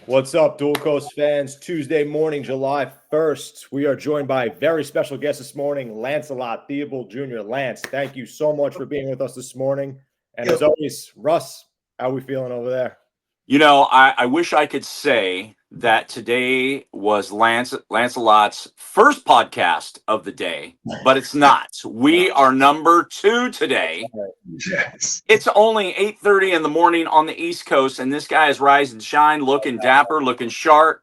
What's up, Dual Coast fans? Tuesday morning, July 1st. We are joined by a very special guest this morning, Lancelot Theobald Jr. Lance, thank you so much for being with us this morning. And as always, Russ, how are we feeling over there? I wish I could say that today was Lancelot's first podcast of the day, but it's not. We are number 2 today. Yes. It's only 8:30 in the morning on the East Coast, and this guy is rise and shine, looking dapper, looking sharp.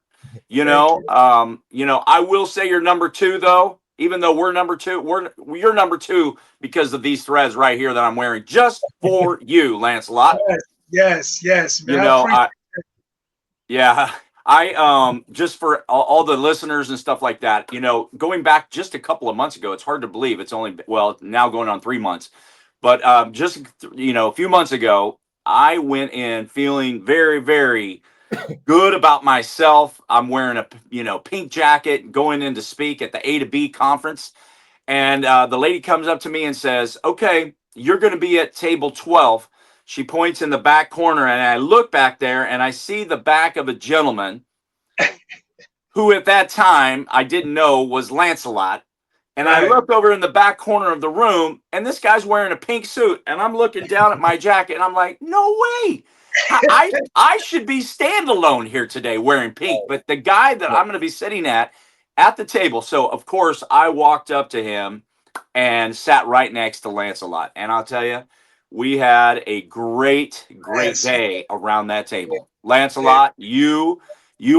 I will say you're number 2 though. Even though we're number 2, you're number 2 because of these threads right here that I'm wearing just for you, Lancelot. Yes, man. You know, I Yeah, I just for all the listeners and stuff like that, going back just a couple of months ago, it's hard to believe it's only now going on 3 months, but just a few months ago, I went in feeling very, very good about myself. I'm wearing a pink jacket, going in to speak at the A to B conference, and the lady comes up to me and says, "Okay, you're going to be at table 12." She points in the back corner, and I look back there, and I see the back of a gentleman who, at that time, I didn't know was Lancelot. And I Right. look over in the back corner of the room, and this guy's wearing a pink suit, and I'm looking down at my jacket, and I'm like, "No way! I should be standalone here today wearing pink." But the guy that I'm going to be sitting at the table, so of course I walked up to him and sat right next to Lancelot. And I'll tell you, we had a great Yes. day around that table. Lancelot, you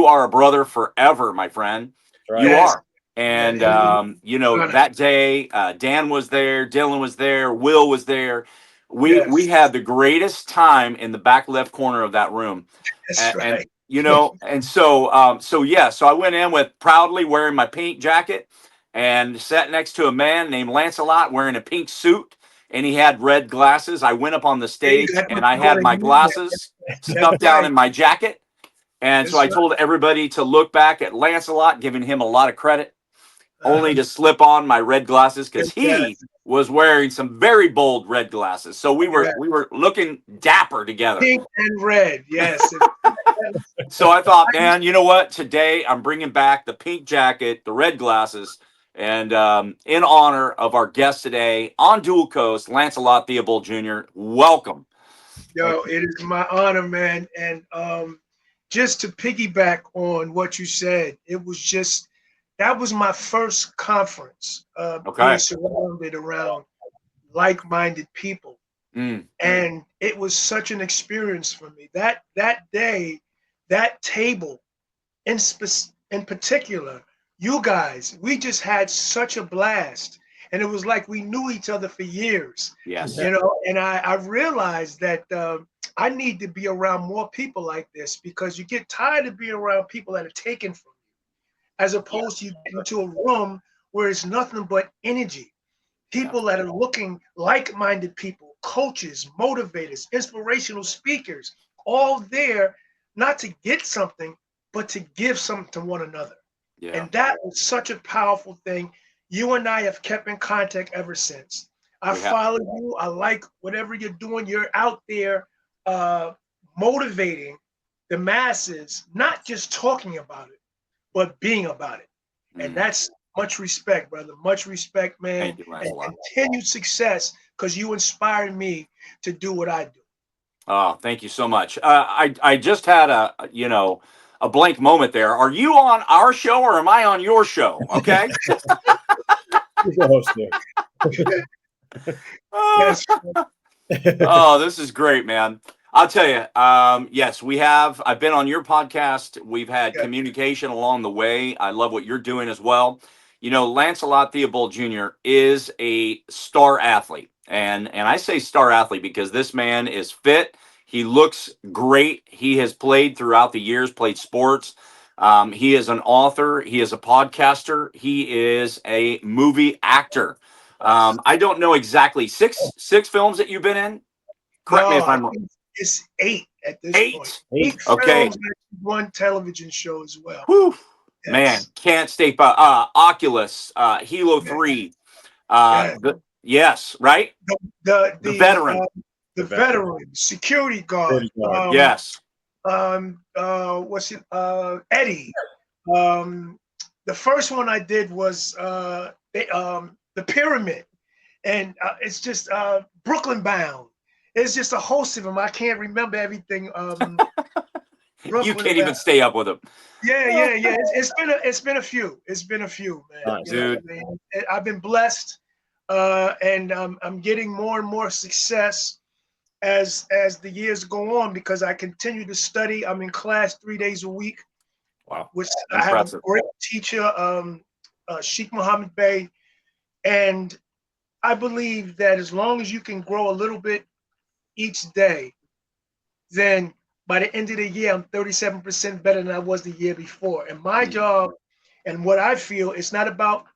are a brother forever, my friend. Right. You Yes. are. And Honor. that day, Dan was there, Dylan was there, Will was there. We Yes. had the greatest time in the back left corner of that room. That's And right. so I went in with proudly wearing my pink jacket and sat next to a man named Lancelot wearing a pink suit, and he had red glasses. I went up on the You stage got and what I you had want to my use that. glasses That's stuffed down right. in my jacket. And so That's I right. told everybody to look back at Lancelot, giving him a lot of credit, only Uh-huh. to slip on my red glasses because Yes. he was wearing some very bold red glasses. So we were Yes. we were looking dapper together. Pink and red. Yes. So I thought, man, you know what? Today I'm bringing back the pink jacket, the red glasses, and in honor of our guest today on Dual Coast, Lancelot Theobald Jr. Welcome. Yo, it is my honor, man. And just to piggyback on what you said, that was my first conference, being Okay. surrounded around like-minded people. Mm, And it was such an experience for me. That day, that table in particular, you guys, we just had such a blast. And it was like we knew each other for years, yes. and I realized that I need to be around more people like this because you get tired of being around people that are taken from you, as opposed to you get into a room where it's nothing but energy. People that are looking like-minded people, coaches, motivators, inspirational speakers, all there not to get something, but to give something to one another. Yeah. And that was such a powerful thing. You and I have kept in contact ever since. I We have. follow you. I like whatever you're doing. You're out there uh, motivating the masses, not just talking about it, but being about it. And Mm, that's much respect, brother. Much respect, man. thank you, And Lancelot. continued success because you inspired me to do what I do. Oh, thank you so much. I just had a blank moment there. Are you on our show or am I on your show? Okay. Who's the host there? Yes. Oh, this is great, man. I'll tell you. Yes, we have. I've been on your podcast. We've had Yeah. communication along the way. I love what you're doing as well. Lancelot Theobald Jr. is a star athlete, and I say star athlete because this man is fit. He looks great. He has played throughout the years, played sports. He is an author. He is a podcaster. He is a movie actor. I don't know exactly six films that you've been in. Correct me No, if I I'm wrong. think it's 8 at this point. 8. 8 Okay. films and one television show as well. Whew. Man, Yes. can't stay. Oculus, Hilo Yeah. 3. Yeah. Yes, right. The The veteran. the The veteran. veteran security guard. Security guard. Yes. Eddie. The first one I did was the Pyramid, and it's just Brooklyn Bound. It's just a host of them. I can't remember everything. You Brooklyn can't even Bound. stay up with them. Yeah. It's been a few. It's been a few, man. Nice. You know what I mean? I've been blessed, and I'm getting more and more success as the years go on because I continue to study. I'm in class 3 days a week. Wow. Which I have a great teacher, Sheikh Mohammed Bey, and I believe that as long as you can grow a little bit each day, then by the end of the year, I'm 37% better than I was the year before. And my job and what I feel, it's not about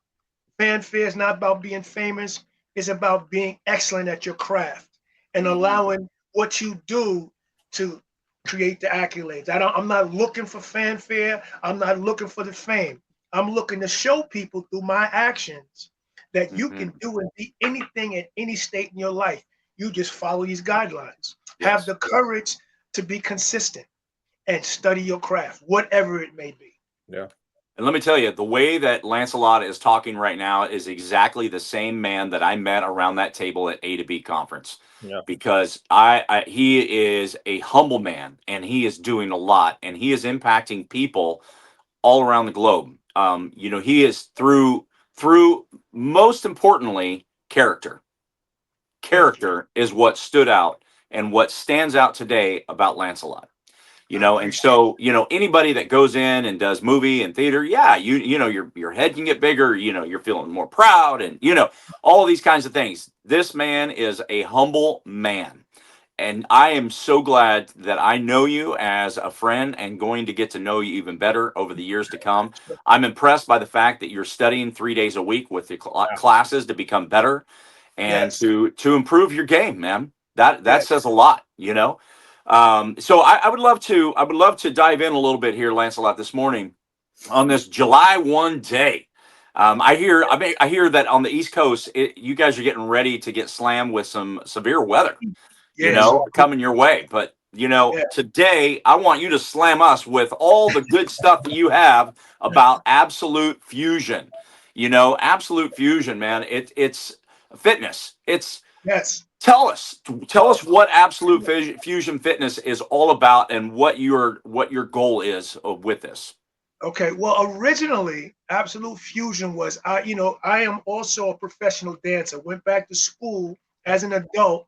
fanfare, it's not about being famous, it's about being excellent at your craft and allowing what you do to create the accolades. I'm not looking for fanfare, I'm not looking for the fame. I'm looking to show people through my actions that you can do and be anything at any state in your life. You just follow these guidelines. Yes. Have the courage to be consistent and study your craft, whatever it may be. Yeah. And let me tell you, the way that Lancelot is talking right now is exactly the same man that I met around that table at A to B conference. Yeah. Because he is a humble man, and he is doing a lot, and he is impacting people all around the globe. He is through most importantly, character. Character is what stood out and what stands out today about Lancelot. And so, anybody that goes in and does movie and theater, yeah, your head can get bigger, you're feeling more proud and, all these kinds of things. This man is a humble man. And I am so glad that I know you as a friend and going to get to know you even better over the years to come. I'm impressed by the fact that you're studying 3 days a week with the classes to become better and to improve your game, man. That says a lot, So I would love to dive in a little bit here, Lancelot, this morning on this July 1 day. I hear that on the East Coast, you guys are getting ready to get slammed with some severe weather, coming your way. But today I want you to slam us with all the good stuff that you have about absolute fusion. Absolute fusion, man. It's fitness. Tell us what absolute fusion fitness is all about and what your goal is with this. Okay, well, originally, Absolute Fusion was, I am also a professional dancer. Went back to school as an adult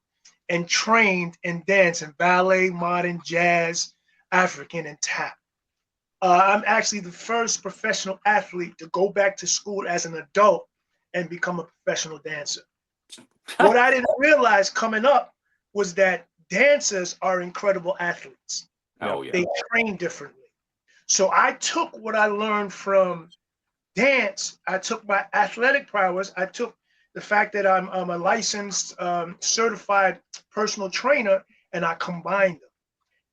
and trained in dance and ballet, modern, jazz, African, and tap. I'm actually the first professional athlete to go back to school as an adult and become a professional dancer. What I didn't realize coming up was that dancers are incredible athletes. Oh, yeah. They train differently. So I took what I learned from dance. I took my athletic prowess. I took the fact that I'm a licensed, certified personal trainer, and I combined them.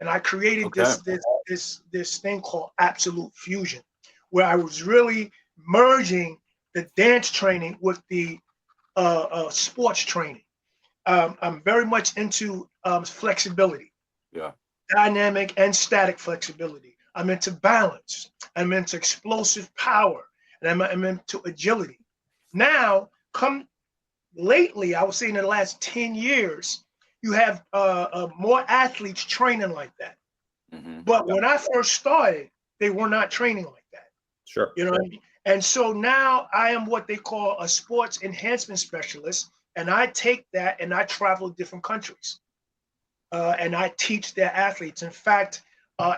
And I created this thing called Absolute Fusion, where I was really merging the dance training with the sports training. I'm very much into flexibility, dynamic and static flexibility. I'm into balance. I'm into explosive power, and I'm into agility. Now, come lately, I would say in the last 10 years, you have more athletes training like that. But when I first started, they were not training like that. Sure. You know what I mean? And so now I am what they call a sports enhancement specialist, and I take that and I travel to different countries, and I teach their athletes. In fact,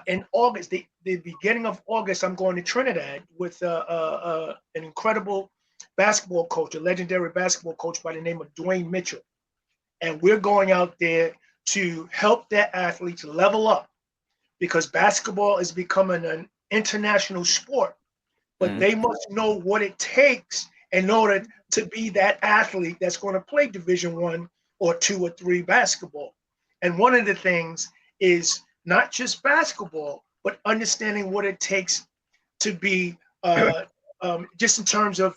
in August, the beginning of August, I'm going to Trinidad with an incredible basketball coach, a legendary basketball coach by the name of Dwayne Mitchell. And we're going out there to help their athletes level up because basketball is becoming an international sport. But they must know what it takes in order to be that athlete that's going to play Division 1 or 2 or 3 basketball. And one of the things is not just basketball, but understanding what it takes to be just in terms of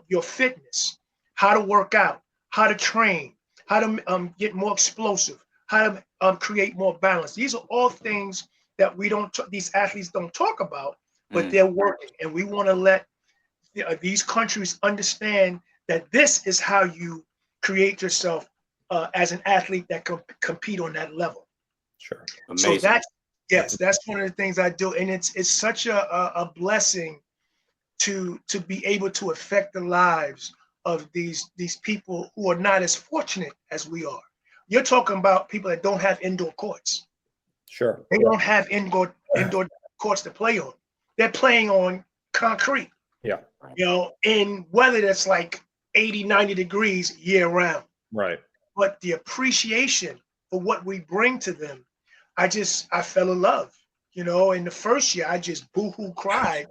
your fitness, how to work out, how to train, how to get more explosive, how to create more balance. These are all things that these athletes don't talk about, but they're working. And we want to let these countries understand that this is how you create yourself as an athlete that can compete on that level. Sure. Amazing. So that's one of the things I do. And it's such a blessing to be able to affect the lives of these people who are not as fortunate as we are. You're talking about people that don't have indoor courts. Sure. They don't have indoor courts to play on. They're playing on concrete. Yeah. You know, in weather that's like 80, 90 degrees year round. Right. But the appreciation for what we bring to them, I fell in love. You know, in the first year, I just boo-hoo cried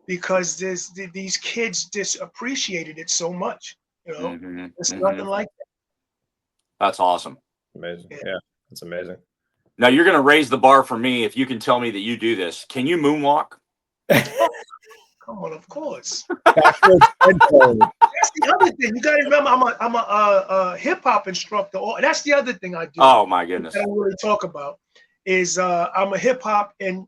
because these kids just appreciated it so much. You know, it's nothing like that. That's awesome. Amazing. Yeah, that's amazing. Now you're going to raise the bar for me if you can tell me that you do this. Can you moonwalk? Come on, of course. That's the other thing. You got to remember, I'm a hip hop instructor. That's the other thing I do. Oh my goodness! That I really talk about is I'm a hip hop and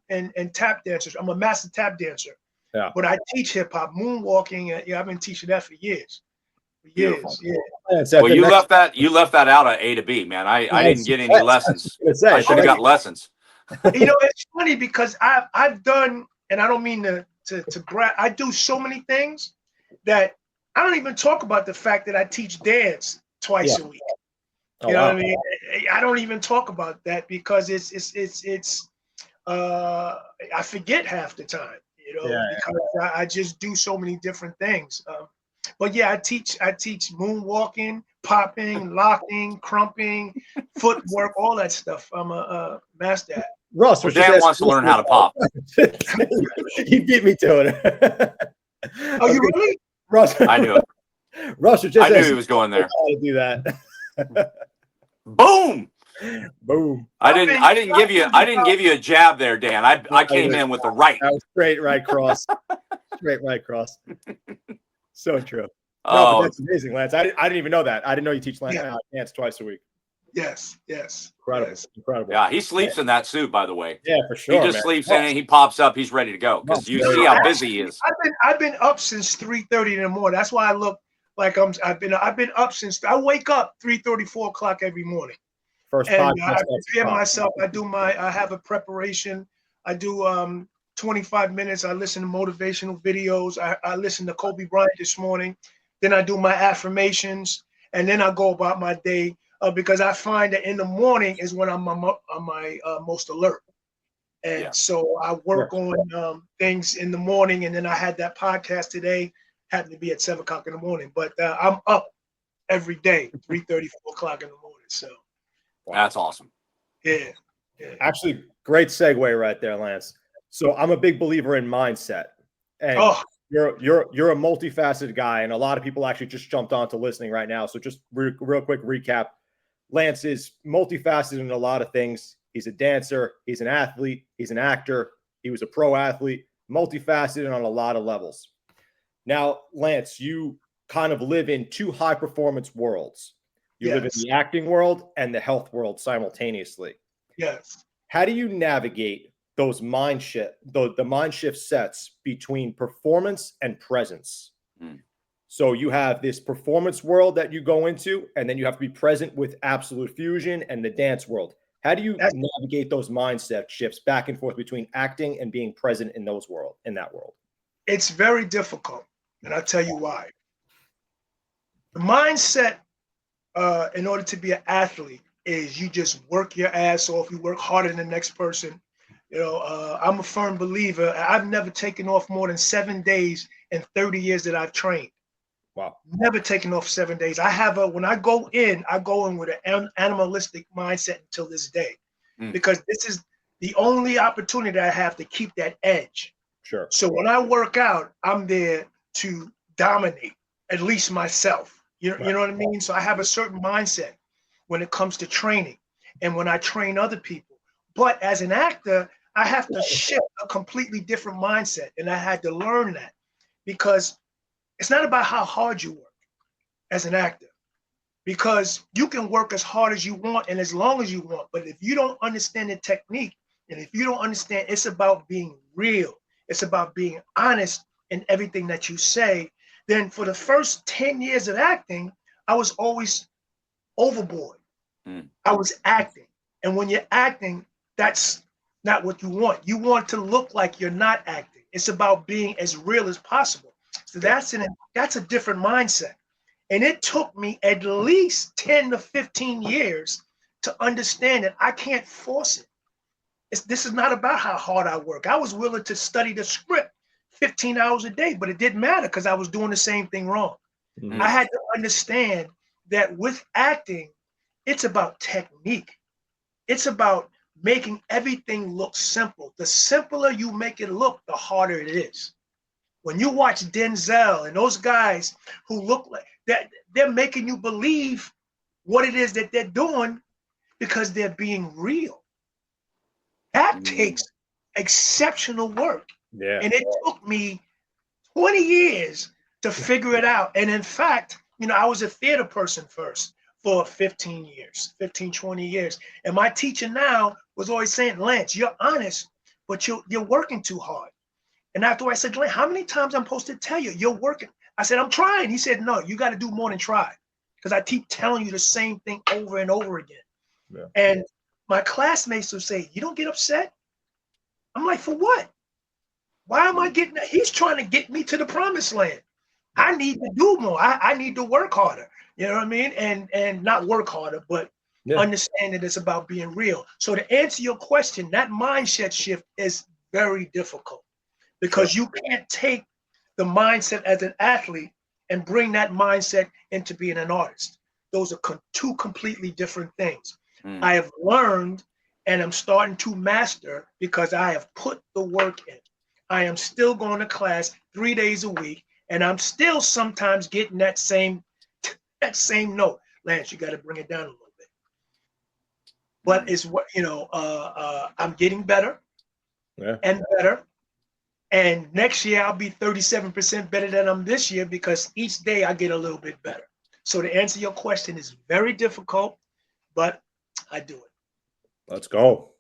tap dancer. I'm a master tap dancer. Yeah. But I teach hip hop, moonwalking. I've been teaching that for years. Beautiful. Yeah. Well, you left that out of A to B, man. I didn't get any lessons. I should have got lessons. You know, it's funny because I've done, and I don't mean to brag. I do so many things that I don't even talk about the fact that I teach dance twice a week. You know what I mean? I don't even talk about that because it's I forget half the time. You know, because I just do so many different things. But yeah, I teach moonwalking, popping, locking, crumping, footwork, all that stuff. I'm a master at. Russ, Dan wants to learn how to pop. He beat me to it. Oh, you really? Russ, I knew it. Russ was just I knew he was going there. How to do that? Boom. Boom. I didn't give you a jab there, Dan. I came in with the right. That was straight right cross. Straight right cross. So true. No, Oh, but that's amazing, Lance. I didn't even know that. I didn't know you teach dance twice a week. Yes. Incredible. Yes. Incredible. yeah, he sleeps in that suit, by the way. Yeah, for sure. He just sleeps in it. He pops up. He's ready to go because you see how busy he is. I've been up since 3:30 in the morning. That's why I look like I've been up since I wake up 3:30, 4 o'clock every morning. First and podcast. I prepare myself. I have a preparation. I do 25 minutes. I listen to motivational videos. I listened to Kobe Bryant this morning. Then I do my affirmations, and then I go about my day because I find that in the morning is when I'm on my most alert. And so I work on things in the morning, and then I had that podcast today. Happened to be at 7 o'clock in the morning, but I'm up every day, 3:30, 4 o'clock in the morning. So that's awesome. Yeah. Actually, great segue right there, Lance. So I'm a big believer in mindset, and you're a multifaceted guy, and a lot of people actually just jumped on to listening right now. So just real quick recap: Lance is multifaceted in a lot of things. He's a dancer, he's an athlete, he's an actor, he was a pro athlete, multifaceted on a lot of levels. Now, Lance, you kind of live in two high performance worlds. You live in the acting world and the health world simultaneously. Yes. How do you navigate those the mind shift sets between performance and presence? So you have this performance world that you go into, and then you have to be present with absolute fusion and the dance world. How do you navigate those mindset shifts back and forth between acting and being present in that world? It's very difficult, and I'll tell you why. The mindset, in order to be an athlete, is you just work your ass off. You work harder than the next person. You know, I'm a firm believer. I've never taken off more than 7 days in 30 years that I've trained. Wow. Never taken off 7 days. When I go in with an animalistic mindset until this day, because this is the only opportunity I have to keep that edge. Sure. So when I work out, I'm there to dominate, at least myself. You know what I mean? So I have a certain mindset when it comes to training and when I train other people. But as an actor, I have to shift a completely different mindset. And I had to learn that because it's not about how hard you work as an actor. because you can work as hard as you want and as long as you want. But if you don't understand the technique, and if you don't understand, it's about being real, it's about being honest in everything that you say, then for the first 10 years of acting, I was always overboard. I was acting. And when you're acting, that's not what you want. You want to look like you're not acting. It's about being as real as possible. So that's a different mindset. And it took me at least 10 to 15 years to understand that I can't force it. This is not about how hard I work. I was willing to study the script 15 hours a day, but it didn't matter because I was doing the same thing wrong. I had to understand that with acting, it's about technique. It's about making everything look simple. The simpler you make it look, the harder it is. When you watch Denzel and those guys who look like that, they're making you believe what it is that they're doing because they're being real. That takes exceptional work. Yeah. And it took me 20 years to figure it out. And in fact, I was a theater person first for 15 years, 15, 20 years. And my teacher now was always saying, Lance, you're honest, but you're working too hard. And after I said, Lance, how many times I'm supposed to tell you you're working? I said, I'm trying. He said, no, you got to do more than try, because I keep telling you the same thing over and over again. Yeah. And my classmates will say, you don't get upset? I'm like, for what? Why am I getting that? He's trying to get me to the promised land. I need to do more. I need to work harder. You know what I mean? And not work harder, but understand that it's about being real. So to answer your question, that mindset shift is very difficult, because you can't take the mindset as an athlete and bring that mindset into being an artist. Those are two completely different things. I have learned and I'm starting to master because I have put the work in. I am still going to class 3 days a week, and I'm still sometimes getting that same note. Lance, you got to bring it down a little bit. But it's what, I'm getting better and better. And next year I'll be 37% better than I'm this year, because each day I get a little bit better. So to answer your question, is very difficult, but I do it. Let's go.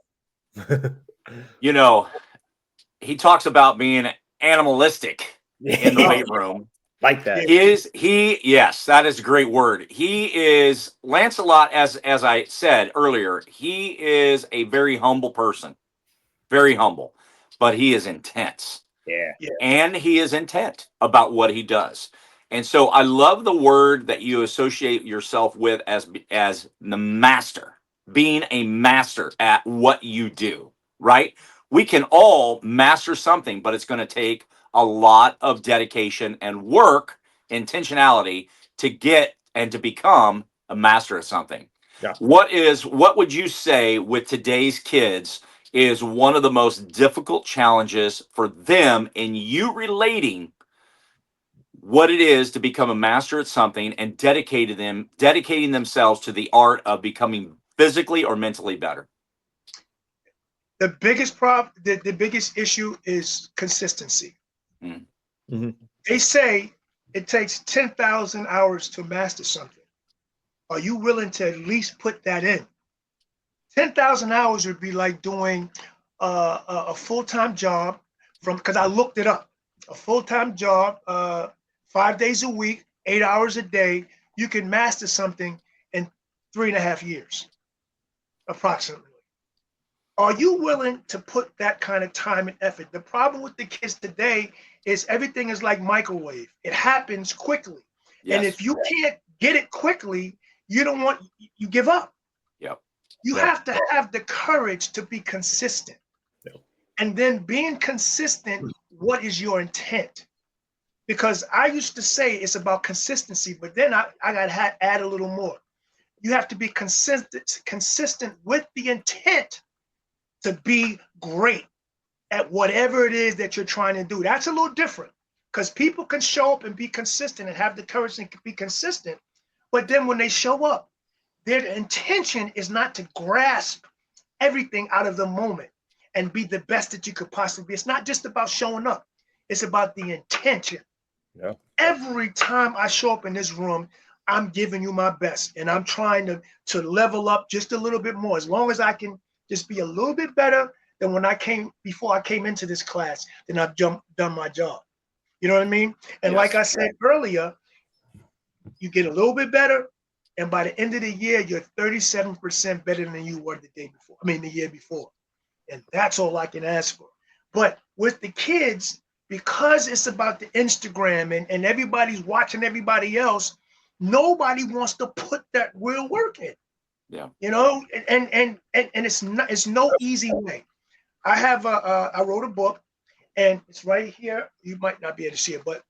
He talks about being animalistic in the weight room. Like that. Yes, that is a great word. He is Lancelot, as I said earlier, he is a very humble person. Very humble, but he is intense. Yeah. And he is intent about what he does. And so I love the word that you associate yourself with as the master, being a master at what you do, right? We can all master something, but it's going to take a lot of dedication and work, intentionality to get and to become a master at something. Yeah. What would you say with today's kids is one of the most difficult challenges for them in you relating what it is to become a master at something and dedicating themselves to the art of becoming physically or mentally better? The biggest problem, the biggest issue is consistency. Mm-hmm. They say it takes 10,000 hours to master something. Are you willing to at least put that in? 10,000 hours would be like doing a full-time job because I looked it up. A full-time job, 5 days a week, 8 hours a day. You can master something in 3.5 years, approximately. Are you willing to put that kind of time and effort? The problem with the kids today is everything is like microwave. It happens quickly. Yes. And if you can't get it quickly, you give up. Yep. You have to have the courage to be consistent. Yep. And then being consistent, what is your intent? Because I used to say it's about consistency, but then I got to add a little more. You have to be consistent with the intent to be great at whatever it is that you're trying to do. That's a little different, because people can show up and be consistent and have the courage to be consistent. But then when they show up, their intention is not to grasp everything out of the moment and be the best that you could possibly be. It's not just about showing up. It's about the intention. Yeah. Every time I show up in this room, I'm giving you my best, and I'm trying to level up just a little bit more. As long as I can just be a little bit better than before I came into this class, then I've done my job. You know what I mean? And Yes. like I said earlier, you get a little bit better, and by the end of the year, you're 37% better than you were the year before. And that's all I can ask for. But with the kids, because it's about the Instagram and everybody's watching everybody else, nobody wants to put that real work in. Yeah. You know, and it's no easy way. I wrote a book, and it's right here. You might not be able to see it, but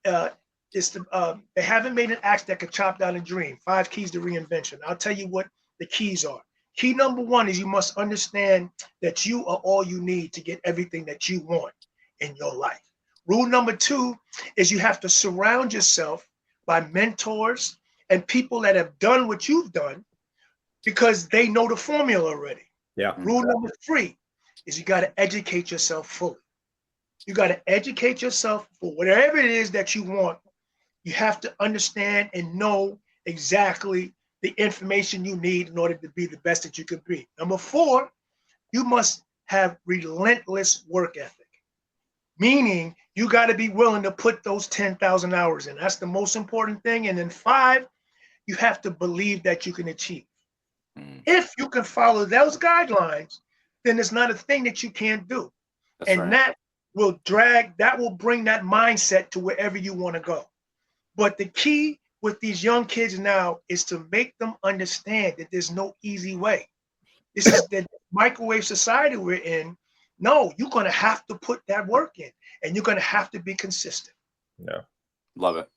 they haven't made an axe that could chop down a dream. 5 keys to reinvention. I'll tell you what the keys are. Key number 1 is you must understand that you are all you need to get everything that you want in your life. Rule number 2 is you have to surround yourself by mentors and people that have done what you've done because they know the formula already. Yeah. Rule number 3 is you got to educate yourself fully. You got to educate yourself for whatever it is that you want. You have to understand and know exactly the information you need in order to be the best that you can be. Number 4, you must have relentless work ethic, meaning you got to be willing to put those 10,000 hours in. That's the most important thing. And then 5, you have to believe that you can achieve. If you can follow those guidelines, then it's not a thing that you can't do. That's and right. that will bring that mindset to wherever you want to go. But the key with these young kids now is to make them understand that there's no easy way. This is the microwave society we're in. No, you're going to have to put that work in, and you're going to have to be consistent. Yeah. Love it.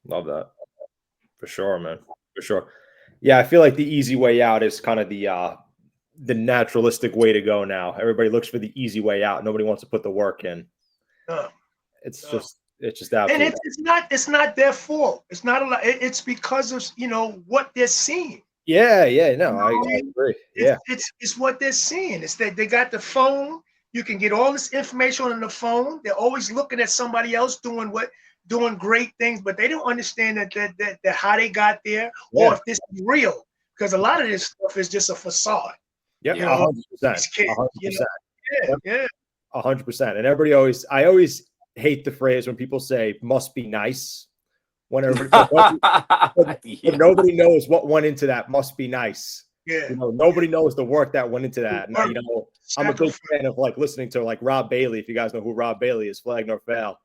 Love that. For sure, man. For sure. Yeah, I feel like the easy way out is kind of the naturalistic way to go now. Everybody looks for the easy way out. Nobody wants to put the work in. It's just absolutely. And it's not their fault. It's not a lot. It's because of what they're seeing. Yeah, no, I agree. Yeah, it's what they're seeing. It's that they got the phone. You can get all this information on the phone. They're always looking at somebody else doing great things, but they don't understand that how they got there, or if this is real. Because a lot of this stuff is just a facade. Yeah, 100%. 100%. Yeah. 100%. And everybody I always hate the phrase when people say "must be nice." Whenever nobody knows what went into that "must be nice." Yeah. Nobody knows the work that went into that. And, I'm a big fan of listening to Rob Bailey. If you guys know who Rob Bailey is, flag nor fail.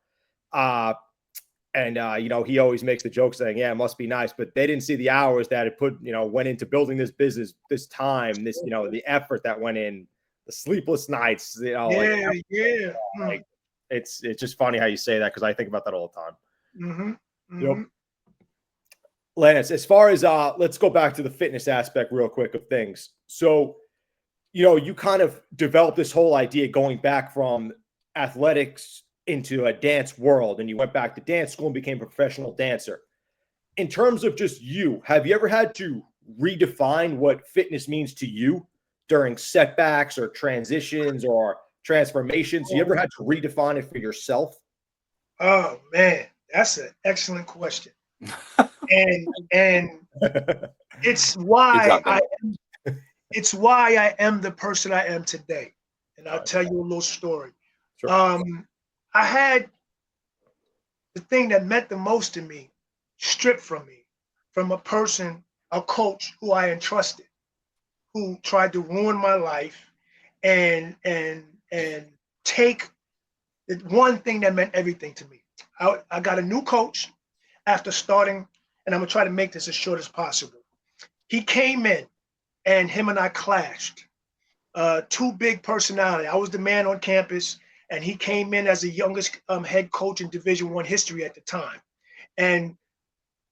He always makes the joke saying, "Yeah, it must be nice," but they didn't see the hours that it went into building this business, this time, this the effort that went in, the sleepless nights. It's just funny how you say that because I think about that all the time. Mm-hmm. Yep. Lance, as far as let's go back to the fitness aspect real quick of things. So, you kind of developed this whole idea going back from athletics into a dance world, and you went back to dance school and became a professional dancer. In terms of just have you ever had to redefine what fitness means to you during setbacks or transitions or transformations? You ever had to redefine it for yourself? Oh man, that's an excellent question. and it's why I am the person I am today. And I'll tell you a little story. Sure. I had the thing that meant the most to me stripped from me, from a coach who I entrusted, who tried to ruin my life and take the one thing that meant everything to me. I got a new coach after starting, and I'm gonna try to make this as short as possible. He came in, and him and I clashed. 2 big personalities. I was the man on campus, and he came in as the youngest head coach in Division I history at the time. And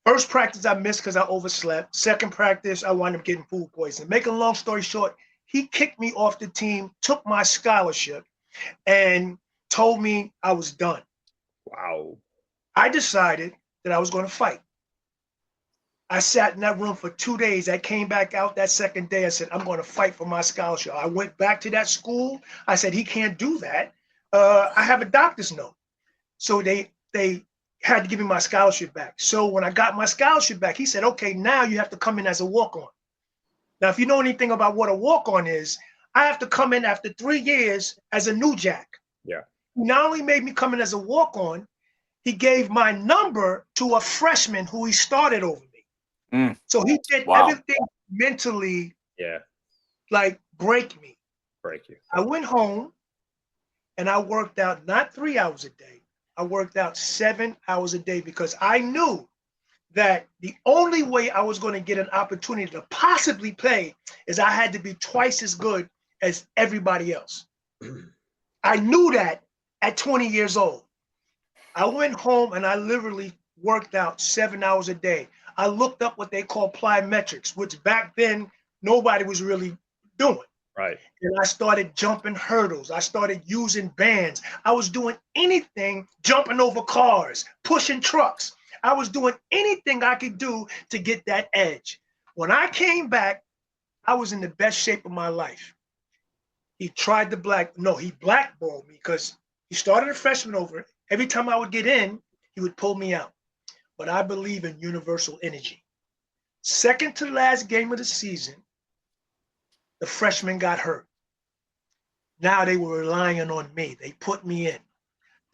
first practice I missed because I overslept. Second practice, I wound up getting food poisoning. Make a long story short, he kicked me off the team, took my scholarship, and told me I was done. Wow. I decided that I was going to fight. I sat in that room for 2 days. I came back out that second day. I said, I'm going to fight for my scholarship. I went back to that school. I said, he can't do that. I have a doctor's note. So they had to give me my scholarship back. So when I got my scholarship back, he said, okay, now you have to come in as a walk-on. Now, if you know anything about what a walk-on is, I have to come in after 3 years as a new jack. Yeah. He not only made me come in as a walk-on, he gave my number to a freshman who he started over me. So he did everything mentally, like break me. Break you. I went home and I worked out not 3 hours a day. I worked out 7 hours a day because I knew that the only way I was going to get an opportunity to possibly play is I had to be twice as good as everybody else. I knew that at 20 years old. I went home and I literally worked out 7 hours a day. I looked up what they call plyometrics, which back then nobody was really doing. Right. And I started jumping hurdles. I started using bands. I was doing anything, jumping over cars, pushing trucks. I was doing anything I could do to get that edge. When I came back, I was in the best shape of my life. He tried to he blackballed me because he started a freshman over. Every time I would get in, he would pull me out. But I believe in universal energy. Second to last game of the season, the freshman got hurt. Now they were relying on me. They put me in.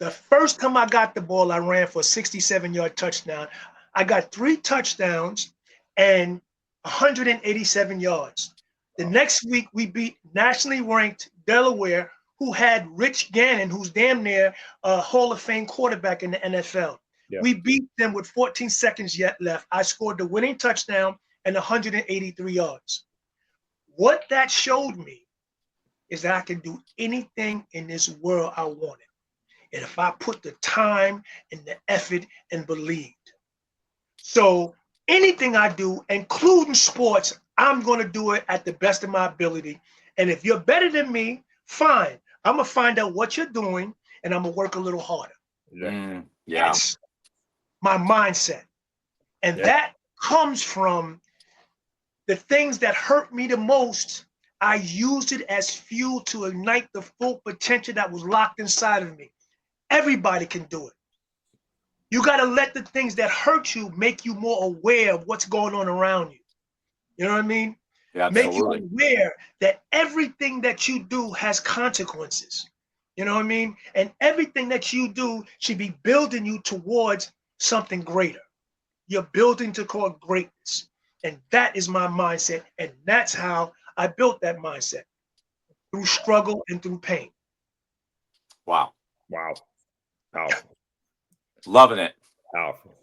The first time I got the ball, I ran for a 67-yard touchdown. I got 3 touchdowns and 187 yards. The next week, we beat nationally ranked Delaware, who had Rich Gannon, who's damn near a Hall of Fame quarterback in the NFL. Yeah. We beat them with 14 seconds yet left. I scored the winning touchdown and 183 yards. What that showed me is that I can do anything in this world I wanted. And if I put the time and the effort and believed. So anything I do, including sports, I'm going to do it at the best of my ability. And if you're better than me, fine. I'm going to find out what you're doing and I'm going to work a little harder. That's my mindset. And that comes from the things that hurt me the most. I used it as fuel to ignite the full potential that was locked inside of me. Everybody can do it. You got to let the things that hurt you make you more aware of what's going on around you. You know what I mean? Yeah, make you aware that everything that you do has consequences. You know what I mean? And everything that you do should be building you towards something greater. You're building toward greatness. And that is my mindset. And that's how I built that mindset, through struggle and through pain. Wow. Wow. Powerful. Loving it. Powerful.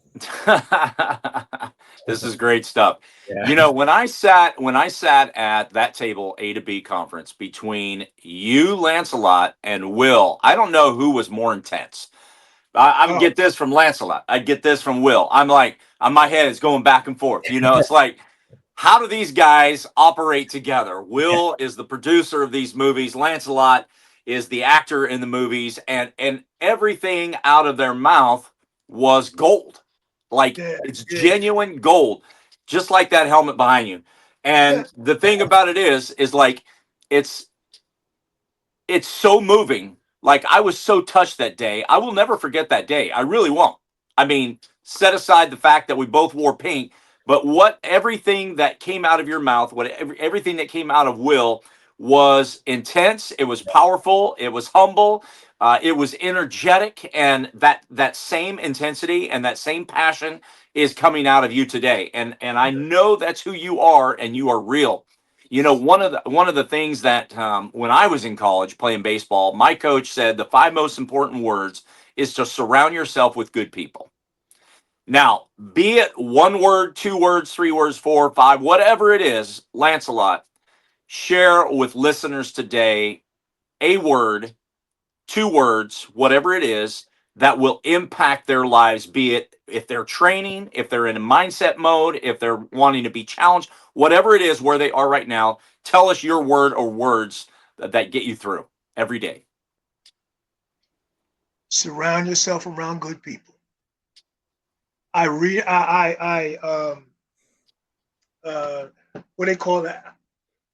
This is great stuff. Yeah. You know, when I sat at that table A to B conference between you, Lancelot, and Will, I don't know who was more intense. I would get this from Lancelot. I'd get this from Will. I'm like, my head is going back and forth. You know, it's like, how do these guys operate together? Will is the producer of these movies. Lancelot is the actor in the movies, and everything out of their mouth was gold. Like, it's genuine gold, just like that helmet behind you. And the thing about it is like, it's so moving. Like, I was so touched that day. I will never forget that day. I really won't. I mean, set aside the fact that we both wore pink, but everything that came out of your mouth, everything that came out of Will was intense. It was powerful. It was humble. It was energetic, and that same intensity and that same passion is coming out of you today. And I know that's who you are, and you are real. You know, one of the things that when I was in college playing baseball, my coach said the 5 most important words is to surround yourself with good people. Now, be it 1 word, 2 words, 3 words, 4, 5, whatever it is, Lancelot, share with listeners today a word, 2 words, whatever it is, that will impact their lives, be it if they're training, if they're in a mindset mode, if they're wanting to be challenged, whatever it is where they are right now. Tell us your word or words that get you through every day. Surround yourself around good people. What they call that?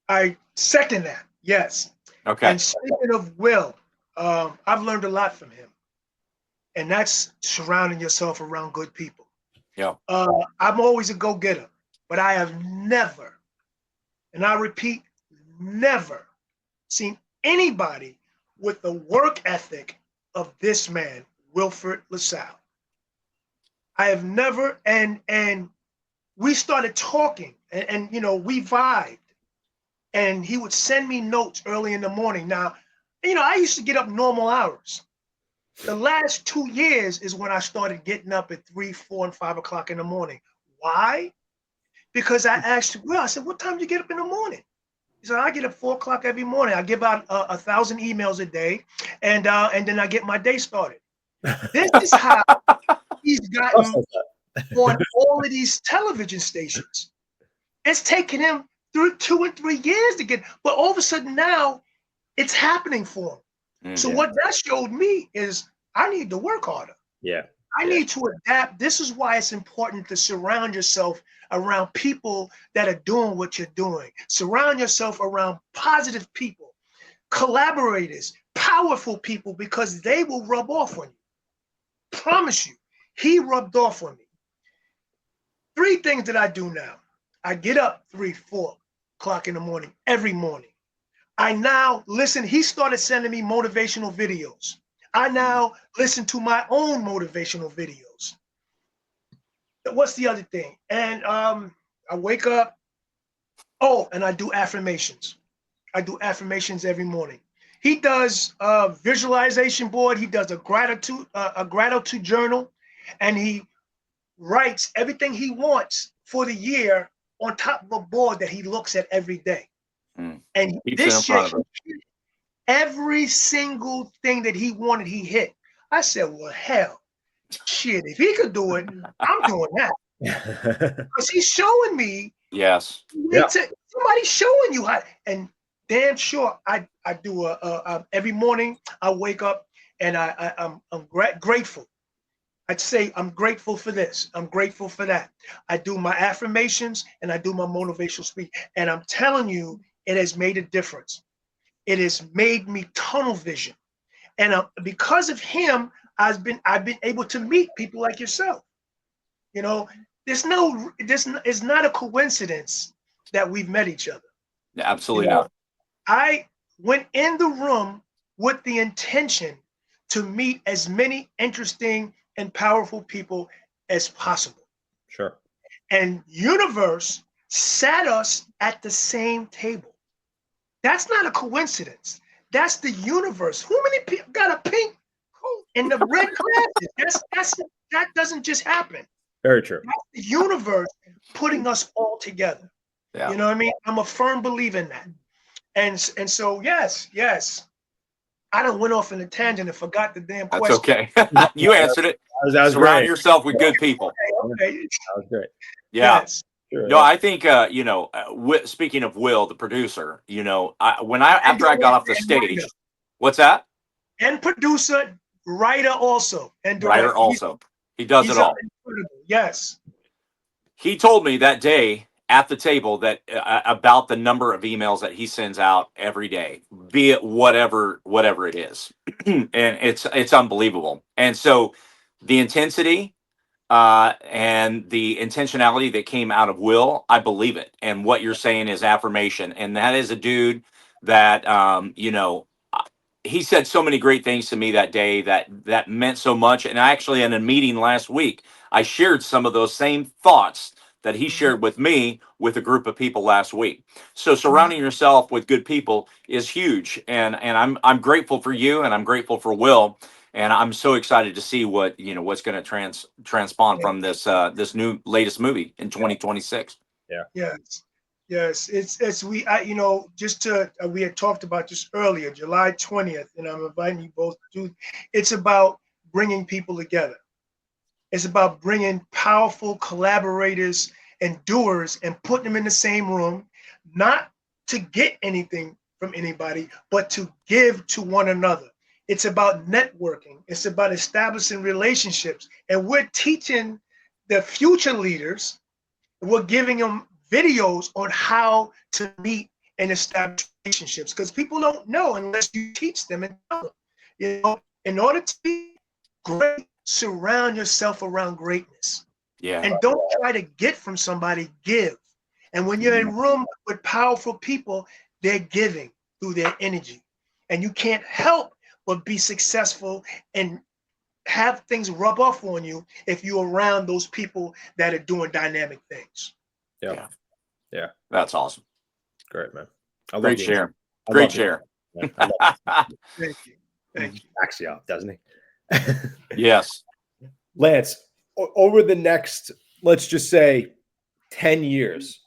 I second that. Yes. Okay. And speaking of Will, I've learned a lot from him. and that's surrounding yourself around good people. Yeah. I'm always a go-getter, but I have never, and I repeat, never seen anybody with the work ethic of this man, Wilfred LaSalle. I have never, and we started talking, and you know, we vibed, and he would send me notes early in the morning. Now, you know, I used to get up normal hours. The last 2 years is when I started getting up at 3, 4, and 5 o'clock in the morning. Why? Because I asked Will, I said, what time do you get up in the morning? He said, I get up 4 o'clock every morning. I give out 1,000 emails a day, and then I get my day started. This is how he's gotten on all of these television stations. It's taken him through 2 and 3 years to get, but all of a sudden now it's happening for him. So what that showed me is I need to work harder. Yeah. I need to adapt. This is why it's important to surround yourself around people that are doing what you're doing. Surround yourself around positive people, collaborators, powerful people, because they will rub off on you. Promise you, he rubbed off on me. 3 things that I do now. I get up 3, 4 o'clock in the morning, every morning. I now listen. He started sending me motivational videos. I now listen to my own motivational videos. What's the other thing? And I wake up. Oh, and I do affirmations. I do affirmations every morning. He does a visualization board. He does a gratitude journal, and he writes everything he wants for the year on top of a board that he looks at every day. And this year, every single thing that he wanted, he hit. I said, well, hell, shit, if he could do it, I'm doing that. Because he's showing me. Yes. Somebody's showing you how. And damn sure, I do every morning. I wake up and I'm grateful. I'd say I'm grateful for this. I'm grateful for that. I do my affirmations and I do my motivational speech. And I'm telling you, it has made a difference. It has made me tunnel vision. And because of him, I've been able to meet people like yourself. You know, it's not a coincidence that we've met each other. Absolutely not. I went in the room with the intention to meet as many interesting and powerful people as possible. Sure. And universe sat us at the same table. That's not a coincidence. That's the universe. Who many people got a pink coat and the red glasses? That doesn't just happen. Very true. That's the universe putting us all together. Yeah. You know what I mean? I'm a firm believer in that. And so yes. I done went off in a tangent and forgot the damn question. That's okay. You answered it. That was Surround great. yourself with good people. Okay. That was great. Yeah. Yes. Sure, No, I think speaking of Will, the producer, after I got off the stage, what's that? And producer, writer also, and director. Writer also. He does it all. Yes. He told me that day at the table that about the number of emails that he sends out every day, be it whatever it is, and it's unbelievable. And so the intensity and the intentionality that came out of Will, I believe it. And what you're saying is affirmation, and that is a dude that he said so many great things to me that day that meant so much. And actually, in a meeting last week, I shared some of those same thoughts that he shared with me with a group of people last week. So surrounding yourself with good people is huge. And I'm grateful for you, and I'm grateful for Will. And I'm so excited to see what's going to transpawn from this new latest movie in 2026. Yeah. Yes. We had talked about this earlier, July 20th, and I'm inviting you both to. It's about bringing people together. It's about bringing powerful collaborators and doers and putting them in the same room, not to get anything from anybody, but to give to one another. It's about networking. It's about establishing relationships. And we're teaching the future leaders, we're giving them videos on how to meet and establish relationships, because people don't know unless you teach them and tell them. In order to be great, surround yourself around greatness. Yeah. And don't try to get from somebody, give. And when you're in a room with powerful people, they're giving through their energy. And you can't help but be successful and have things rub off on you if you're around those people that are doing dynamic things. Yeah. Yeah. That's awesome. Great, man. I love Great the share. I Great love the- share. Yeah, I love Thank you. Thank you. backs you up, doesn't he? Yes. Lance, over the next, let's just say 10 years,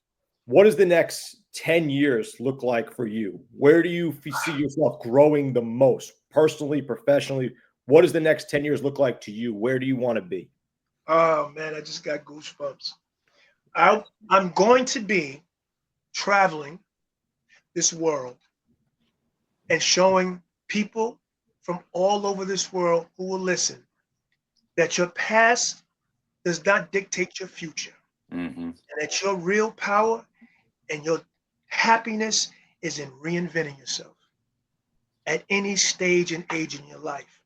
what does the next 10 years look like for you? Where do you see yourself growing the most, personally, professionally? What does the next 10 years look like to you? Where do you want to be? Oh man, I just got goosebumps. I'm going to be traveling this world and showing people from all over this world who will listen that your past does not dictate your future, and that your real power and your happiness is in reinventing yourself at any stage and age in your life.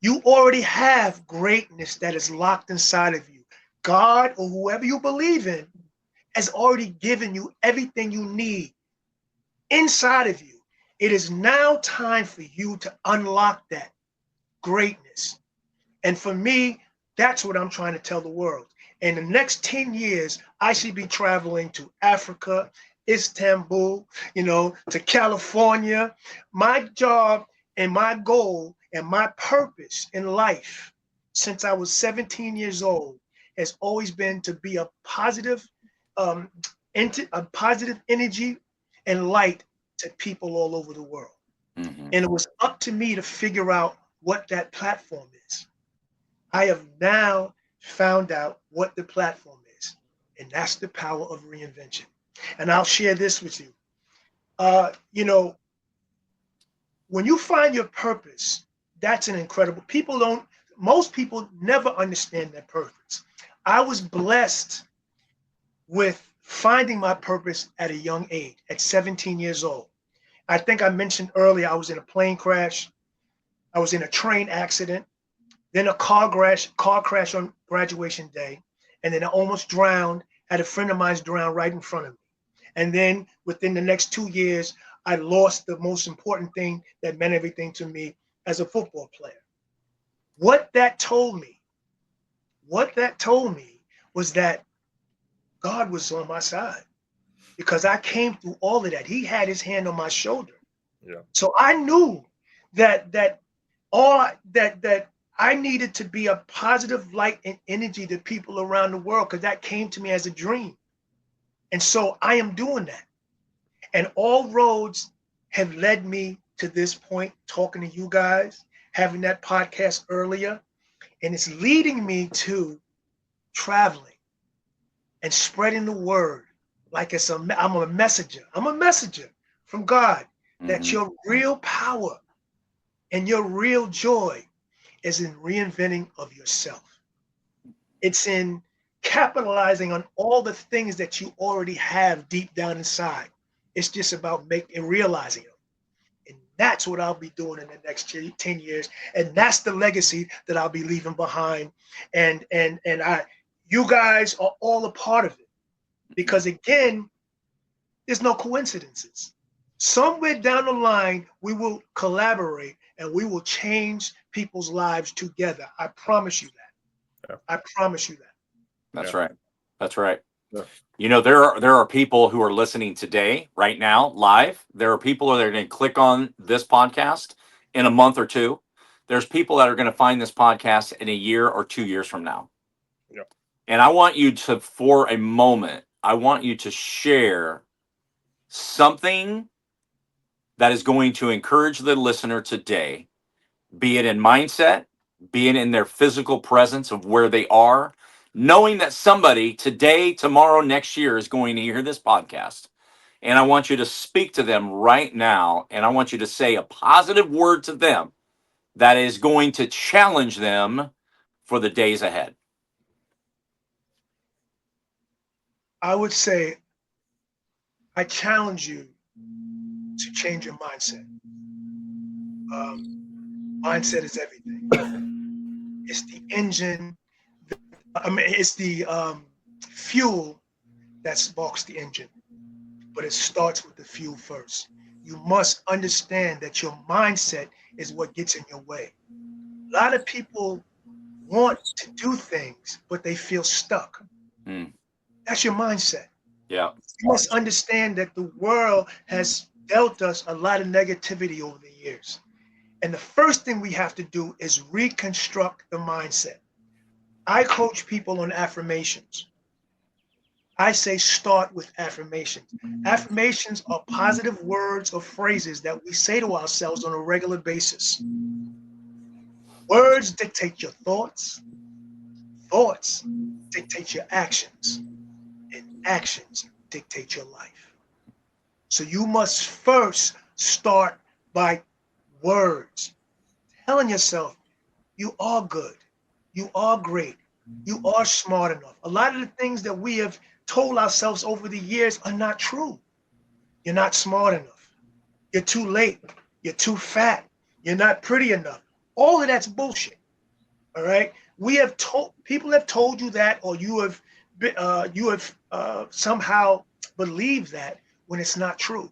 You already have greatness that is locked inside of you. God or whoever you believe in has already given you everything you need inside of you. It is now time for you to unlock that greatness. And for me, that's what I'm trying to tell the world. In the next 10 years, I should be traveling to Africa, Istanbul, to California. My job and my goal and my purpose in life since I was 17 years old has always been to be a positive energy and light to people all over the world. And it was up to me to figure out what that platform is. I have now found out what the platform is, and that's the power of reinvention. And I'll share this with you. When you find your purpose, that's an incredible. Most people never understand their purpose. I was blessed with finding my purpose at a young age, at 17 years old. I think I mentioned earlier, I was in a plane crash. I was in a train accident, then a car crash on graduation day, and then I almost drowned, had a friend of mine drown right in front of me. And then within the next 2 years, I lost the most important thing that meant everything to me as a football player. What that told me was that God was on my side because I came through all of that. He had his hand on my shoulder. Yeah. So I knew that I needed to be a positive light and energy to people around the world because that came to me as a dream. And so I am doing that. And all roads have led me to this point, talking to you guys, having that podcast earlier. And it's leading me to traveling and spreading the word like I'm a messenger. I'm a messenger from God that your real power and your real joy is in reinventing of yourself. It's in capitalizing on all the things that you already have deep down inside. It's just about realizing them. And that's what I'll be doing in the next 10 years. And that's the legacy that I'll be leaving behind. And you guys are all a part of it. Because again, there's no coincidences. Somewhere down the line, we will collaborate and we will change people's lives together. I promise you that. Yeah. I promise you that. That's Yeah. right. That's right. Yeah. There are people who are listening today, right now, live. There are people that are going to click on this podcast in a month or two. There's people that are going to find this podcast in a year or 2 years from now. Yeah. And I want you to, for a moment, I want you to share something that is going to encourage the listener today, be it in mindset, be it in their physical presence of where they are, knowing that somebody today, tomorrow, next year is going to hear this podcast. And I want you to speak to them right now. And I want you to say a positive word to them that is going to challenge them for the days ahead. I would say, I challenge you to change your mindset. Mindset is everything. engine. I mean, it's the fuel that sparks the engine, but it starts with the fuel first. You must understand that your mindset is what gets in your way. A lot of people want to do things, but they feel stuck. That's your mindset. Yeah. You must understand that the world has dealt us a lot of negativity over the years. And the first thing we have to do is reconstruct the mindset. I coach people on affirmations. I say start with affirmations. Affirmations are positive words or phrases that we say to ourselves on a regular basis. Words dictate your thoughts. Thoughts dictate your actions. And actions dictate your life. So you must first start by words. Telling yourself, you are good. You are great. You are smart enough. A lot of the things that we have told ourselves over the years are not true. You're not smart enough. You're too late. You're too fat. You're not pretty enough. All of that's bullshit. All right. People have told you that, or you have somehow believed that when it's not true.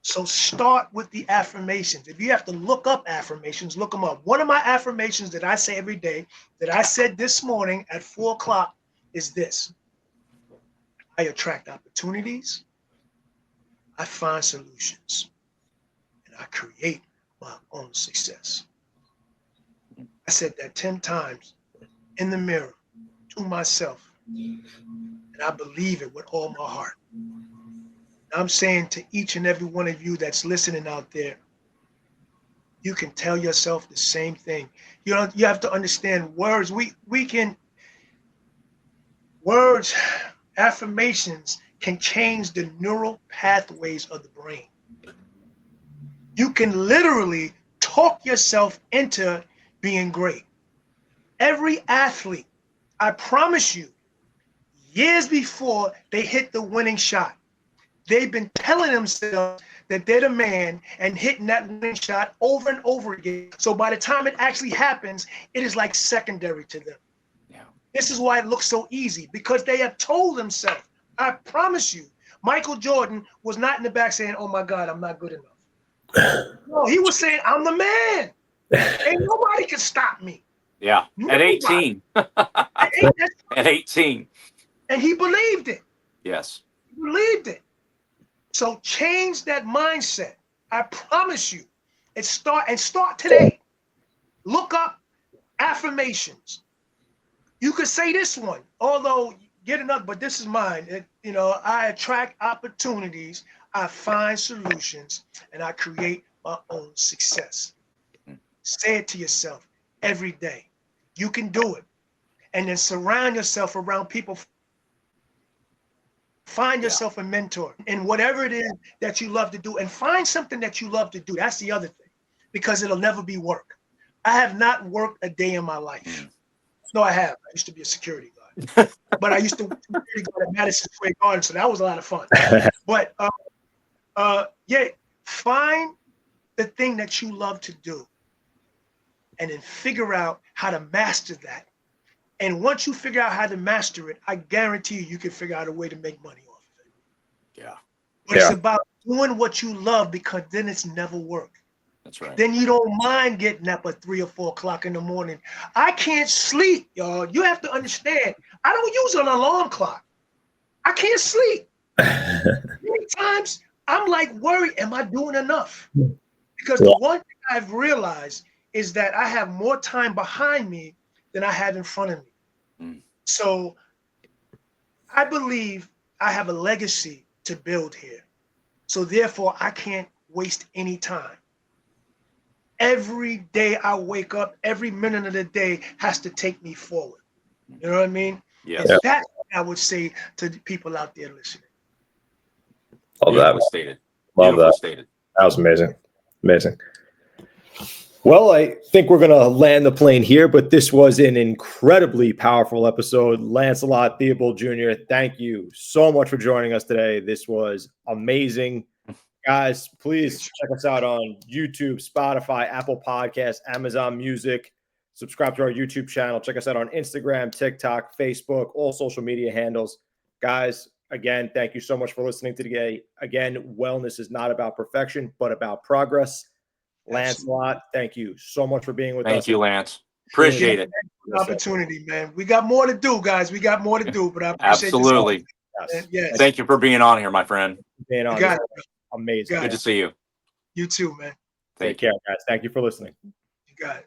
So start with the affirmations. If you have to look up affirmations, look them up. One of my affirmations that I say every day, that I said this morning at 4 o'clock, is this: I attract opportunities, I find solutions, and I create my own success. I said that 10 times in the mirror to myself, and I believe it with all my heart. I'm saying to each and every one of you that's listening out there, you can tell yourself the same thing. You have to understand words. Words, affirmations can change the neural pathways of the brain. You can literally talk yourself into being great. Every athlete, I promise you, years before they hit the winning shot, they've been telling themselves that they're the man and hitting that winning shot over and over again. So by the time it actually happens, it is like secondary to them. Yeah. This is why it looks so easy, because they have told themselves. I promise you, Michael Jordan was not in the back saying, oh my God, I'm not good enough. No, he was saying, I'm the man. Ain't nobody can stop me. Yeah, nobody. At 18. At 18. And he believed it. Yes. He believed it. So change that mindset. I promise you. Start today. Look up affirmations. You could say this one, although get another, but this is mine. I attract opportunities, I find solutions, and I create my own success. Say it to yourself every day. You can do it. And then surround yourself around people. Find yourself a mentor in whatever it is that you love to do, and find something that you love to do. That's the other thing, because it'll never be work. I have not worked a day in my life. No, I have. I used to be a security guard, but I used to be a security guard at Madison Square Garden, so that was a lot of fun. But find the thing that you love to do, and then figure out how to master that. And once you figure out how to master it, I guarantee you can figure out a way to make money off of it. Yeah. But it's about doing what you love, because then it's never work. That's right. Then you don't mind getting up at 3 or 4 o'clock in the morning. I can't sleep, y'all. You have to understand, I don't use an alarm clock. I can't sleep. Many times I'm like worried, am I doing enough? Because the one thing I've realized is that I have more time behind me than I have in front of me. So I believe I have a legacy to build here. So therefore, I can't waste any time. Every day I wake up, every minute of the day has to take me forward. You know what I mean? Yes. And that's what I would say to the people out there listening. Love that. Stated. Love that. Stated. That was amazing. Amazing. Well, I think we're going to land the plane here, but this was an incredibly powerful episode. Lancelot Theobald Jr., thank you so much for joining us today. This was amazing. Guys, please check us out on YouTube, Spotify, Apple Podcasts, Amazon Music. Subscribe to our YouTube channel. Check us out on Instagram, TikTok, Facebook, all social media handles. Guys, again, thank you so much for listening today. Again, wellness is not about perfection, but about progress. Lancelot, thank you so much for being with us. Thank you, Lance. Appreciate it. Opportunity, man. We got more to do, guys. We got more to do, but I appreciate Absolutely. this. Yes. Thank you for being on here, my friend. Being on. You got it. Amazing. Good to see you. You too, man. Take care, guys. Thank you for listening. You got it.